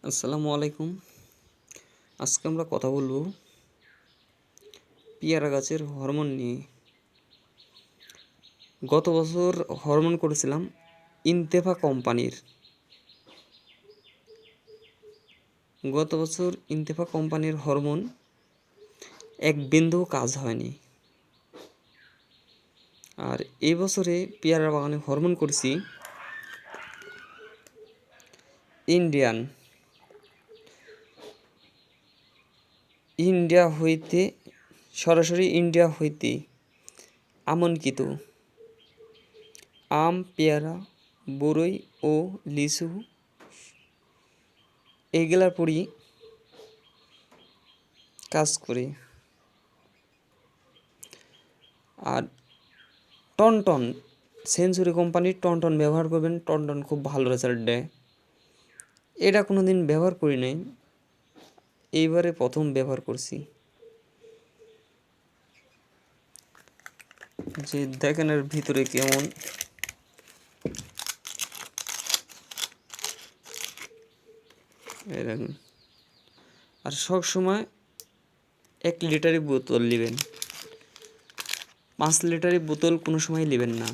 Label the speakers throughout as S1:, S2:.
S1: আসসালামু আলাইকুম। আজকে আমরা কথা বলবো পেয়ারা গাছের হরমোন নিয়ে। গত বছর হরমোন করেছিলাম ইনতেফা কোম্পানির। হরমোন এক বিন্দুও কাজ হয়নি। আর এই বছরে পেয়ারা বাগানে হরমোন করেছি সরাসরি ইন্ডিয়া হইতে আমন্ত্রিত আম, পেয়ারা, বরই ও লিচু এইগুলার পরই কাজ করি। আর টনটন সেঞ্চুরি কোম্পানির টনটন ব্যবহার করবেন। টনটন খুব ভালো রেজাল্ট দেয়। এটা কোনো দিন ব্যবহার করি নাই, এইবারে প্রথম ব্যবহার করছি। যে দেখেন এর ভিতরে কেমন, এরকম। আর সব সময় 1 লিটারের বোতল নেবেন, 5 লিটারের বোতল কোনো সময় নেবেন না।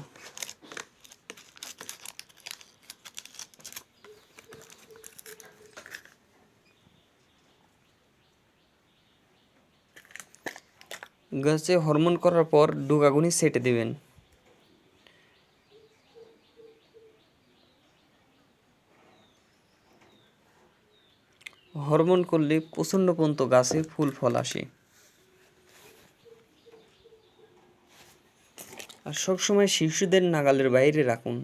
S1: গাছে হরমোন করার পর ডোগাগুনি সেটে দেবেন। হরমোন করলে প্রচণ্ড পর্যন্ত গাছে ফুল ফল আসে। আর সবসময় শিশুদের নাগালের বাইরে রাখুন।